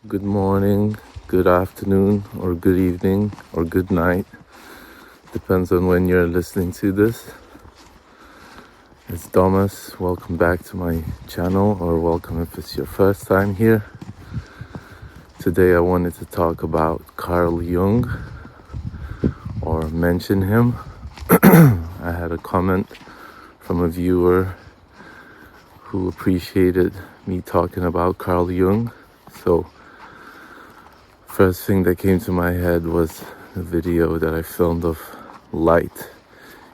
Good morning, good afternoon, or good evening, or good night. Depends on when you're listening to this. It's Thomas. Welcome back to my channel, or welcome if it's your first time here. Today I wanted to talk about Carl Jung, or mention him. I had a comment from a viewer who appreciated me talking about Carl Jung. So first thing that came to my head was a video that I filmed of light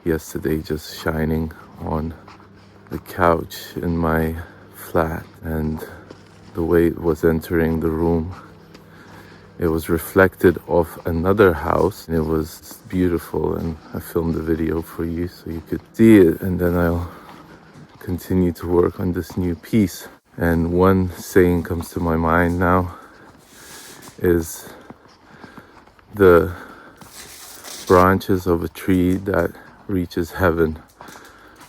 yesterday just shining on the couch in my flat, and the way it was entering the room, it was reflected off another house, and it was beautiful. And I filmed the video for you so you could see it, and then I'll continue to work on this new piece. And one saying comes to my mind now is the branches of a tree that reaches heaven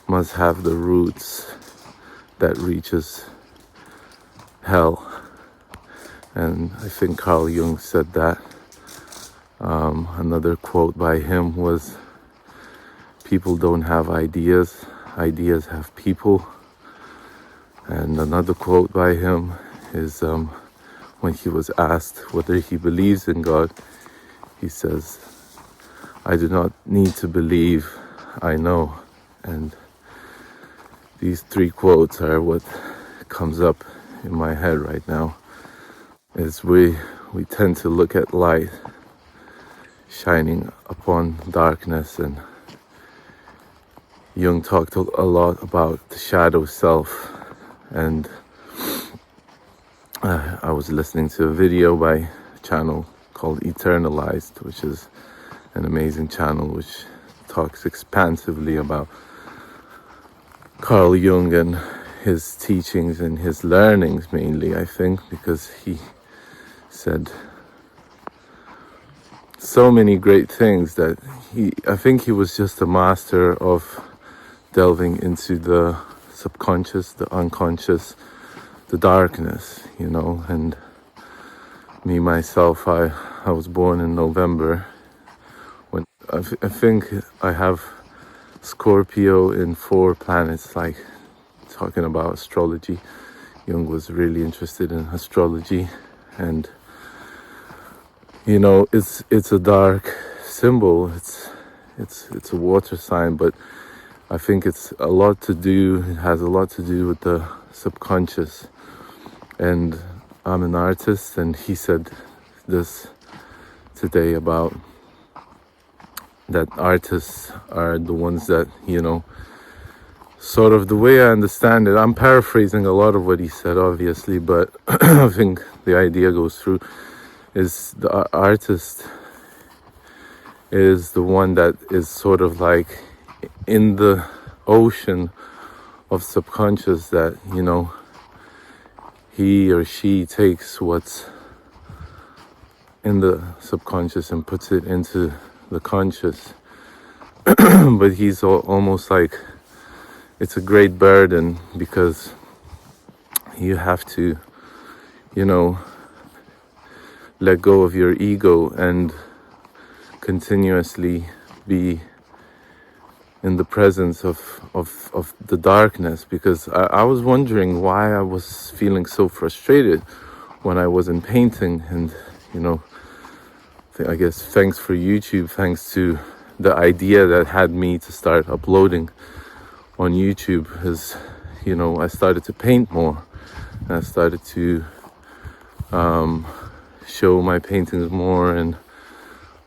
must have the roots that reaches hell. And I think Carl Jung said that. Another quote by him was, people don't have ideas, ideas have people. And another quote by him is when he was asked whether he believes in God, he says, I do not need to believe, I know. And these three quotes are what comes up in my head right now. Is we tend to look at light shining upon darkness, and Jung talked a lot about the shadow self. And I was listening to a video by a channel called Eternalized, which is an amazing channel which talks expansively about Carl Jung and his teachings and his learnings, mainly, I think, because he said so many great things that I think he was just a master of delving into the subconscious, the unconscious, the darkness, and me, myself, I was born in November. When I think I have Scorpio in 4 planets, like talking about astrology. Jung was really interested in astrology, and it's a dark symbol. It's a water sign, but I think it has a lot to do with the subconscious. And I'm an artist, and he said this today about that artists are the ones that, sort of the way I understand it, I'm paraphrasing a lot of what he said, obviously, but I think the idea goes through, is the artist is the one that is sort of like in the ocean of subconscious, that, he or she takes what's in the subconscious and puts it into the conscious. But he's almost like, it's a great burden, because you have to, let go of your ego and continuously be in the presence of the darkness. Because I was wondering why I was feeling so frustrated when I wasn't painting. And I guess thanks for YouTube, thanks to the idea that had me to start uploading on YouTube, is I started to paint more, and I started to show my paintings more. And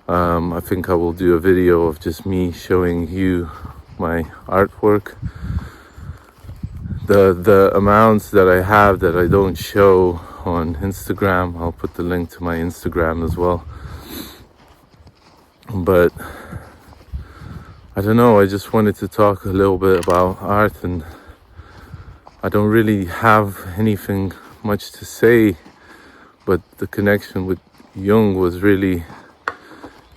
I think I will do a video of just me showing you my artwork. The amounts that I have that I don't show on Instagram, I'll put the link to my Instagram as well. But I don't know, I just wanted to talk a little bit about art, and I don't really have anything much to say, but the connection with Jung was really,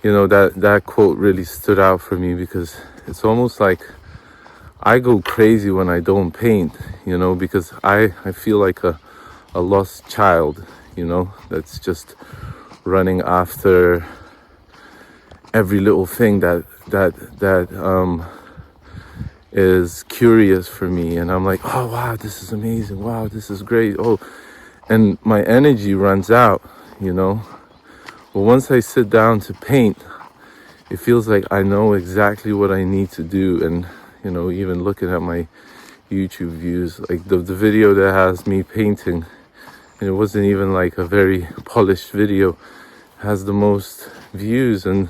that quote really stood out for me, because it's almost like I go crazy when I don't paint, because I feel like a a lost child, that's just running after every little thing that is curious for me. And I'm like, oh wow, this is amazing, wow, this is great, oh, and my energy runs out. But once I sit down to paint, it feels like I know exactly what I need to do. And even looking at my YouTube views, like the video that has me painting, and it wasn't even like a very polished video, has the most views. And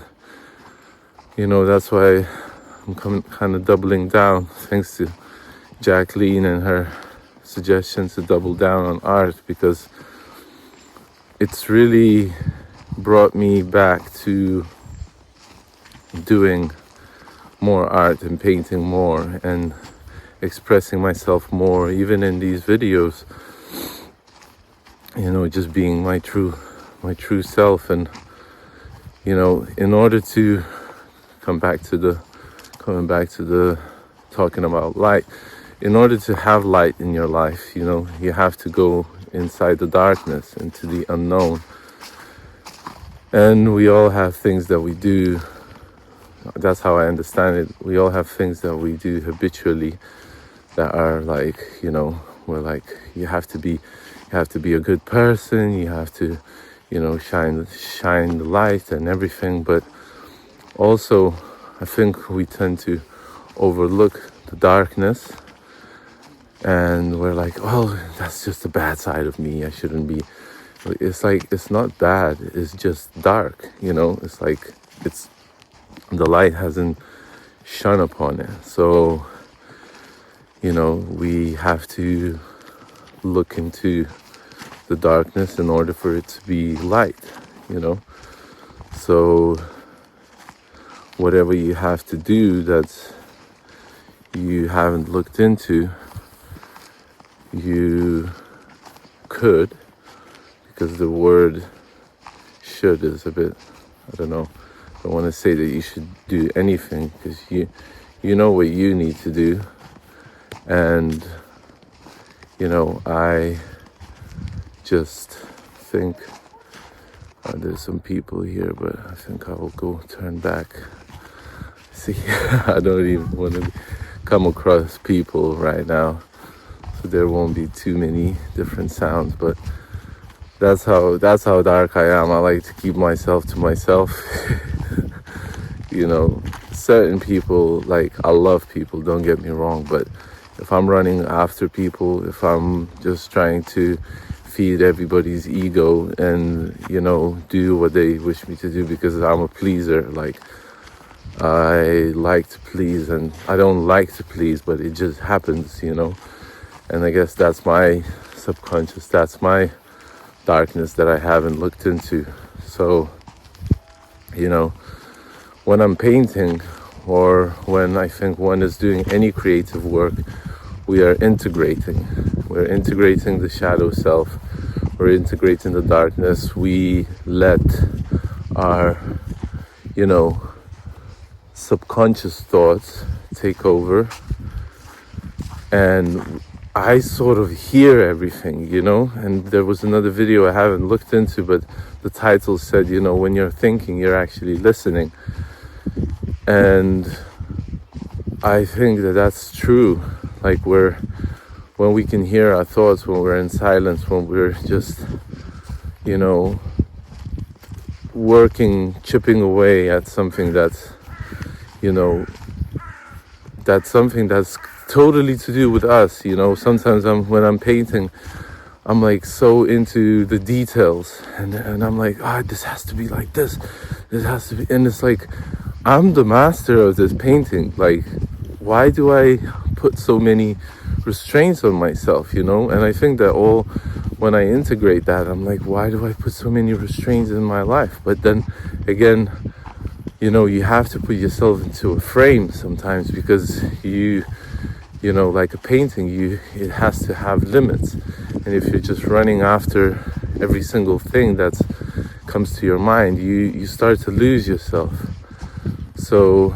that's why I'm kind of doubling down, thanks to Jacqueline and her suggestion to double down on art, because it's really brought me back to doing more art and painting more and expressing myself more, even in these videos, just being my true self. And in order to coming back to the talking about light, in order to have light in your life, you have to go inside the darkness, into the unknown. And we all have things that we do. That's how I understand it. We all have things that we do habitually that are like, we're like, you have to be a good person. You have to, shine the light and everything. But also, I think we tend to overlook the darkness, and we're like, oh, that's just the bad side of me. I shouldn't be. It's like, it's not bad. It's just dark. It's like the light hasn't shone upon it. So, we have to look into the darkness in order for it to be light, So whatever you have to do that you haven't looked into, you could, because the word should is a bit, I don't know, I don't want to say that you should do anything, because you know what you need to do. And I just think there's some people here, but I think I will go turn back. See, I don't even want to come across people right now, so there won't be too many different sounds. But that's how dark I am. I like to keep myself to myself. Certain people, like, I love people, don't get me wrong, but if I'm running after people, if I'm just trying to feed everybody's ego and, do what they wish me to do because I'm a pleaser, like, I like to please, and I don't like to please, but it just happens, and I guess that's my subconscious, that's my darkness that I haven't looked into. So, when I'm painting, or when I think one is doing any creative work, we are integrating. We're integrating the shadow self. We're integrating the darkness. We let our, subconscious thoughts take over. And I sort of hear everything, And there was another video I haven't looked into, but the title said, when you're thinking, you're actually listening. And I think that that's true. Like, when we can hear our thoughts, when we're in silence, when we're just, chipping away at something that's, that's something that's totally to do with us. Sometimes when I'm painting, I'm like so into the details, and I'm like, this has to be like this has to be, and it's like, I'm the master of this painting. Like, why do I put so many restraints on myself, And I think that when I integrate that, I'm like, why do I put so many restraints in my life? But then again, you have to put yourself into a frame sometimes, because like a painting, it has to have limits. And if you're just running after every single thing that comes to your mind, you start to lose yourself. So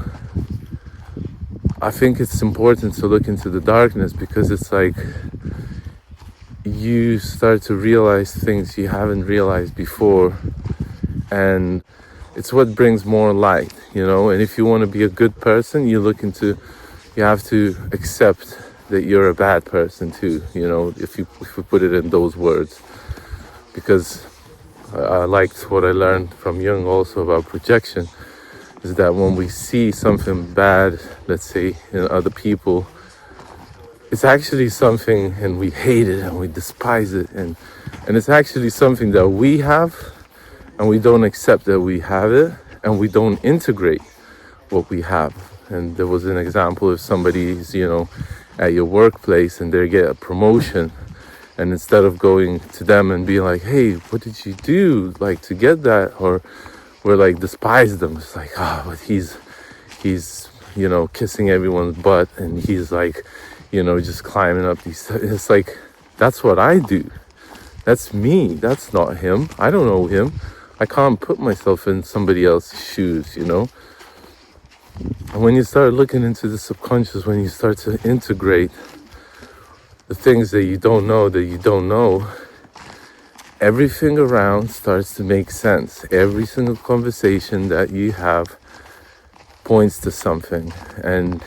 I think it's important to look into the darkness, because it's like, you start to realize things you haven't realized before, and it's what brings more light, and if you want to be a good person, you have to accept that you're a bad person too, if you put it in those words. Because I liked what I learned from Jung also about projection, is that when we see something bad, let's say, in other people, it's actually something, and we hate it and we despise it, and it's actually something that we have, and we don't accept that we have it, and we don't integrate what we have. And there was an example of somebody's, at your workplace, and they get a promotion, and instead of going to them and being like, hey, what did you do like to get that, or we're like despise them. It's like, but he's kissing everyone's butt, and he's like, just climbing up these. It's like, that's what I do. That's me. That's not him. I don't know him. I can't put myself in somebody else's shoes, And when you start looking into the subconscious, when you start to integrate the things that you don't know, everything around starts to make sense. Every single conversation that you have points to something, and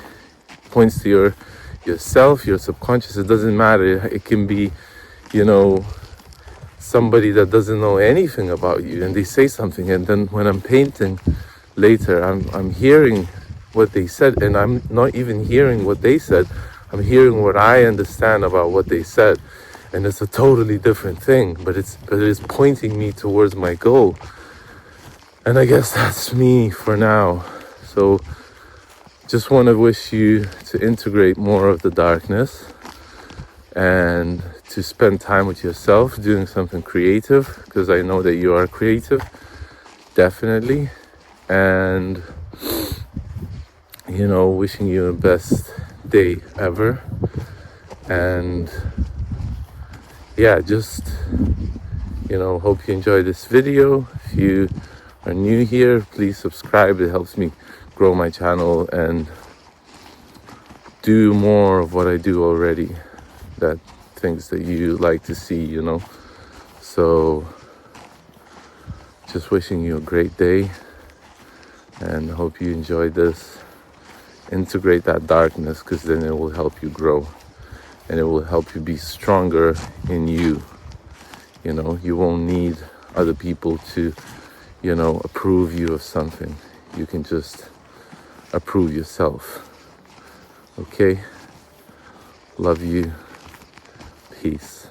points to yourself, your subconscious. It doesn't matter. It can be, somebody that doesn't know anything about you, and they say something, and then when I'm painting later, I'm hearing what they said, and I'm not even hearing what they said. I'm hearing what I understand about what they said, and it's a totally different thing, but it is pointing me towards my goal. And I guess that's me for now. So just want to wish you to integrate more of the darkness, and to spend time with yourself doing something creative, because I know that you are creative, definitely. And wishing you the best day ever. And yeah, just hope you enjoy this video. If you are new here, please subscribe. It helps me grow my channel and do more of what I do already, that things that you like to see, So just wishing you a great day, and hope you enjoyed this. Integrate that darkness, because then it will help you grow, and it will help you be stronger in you. You won't need other people to, approve you of something. You can just approve yourself. Okay? Love you. Peace.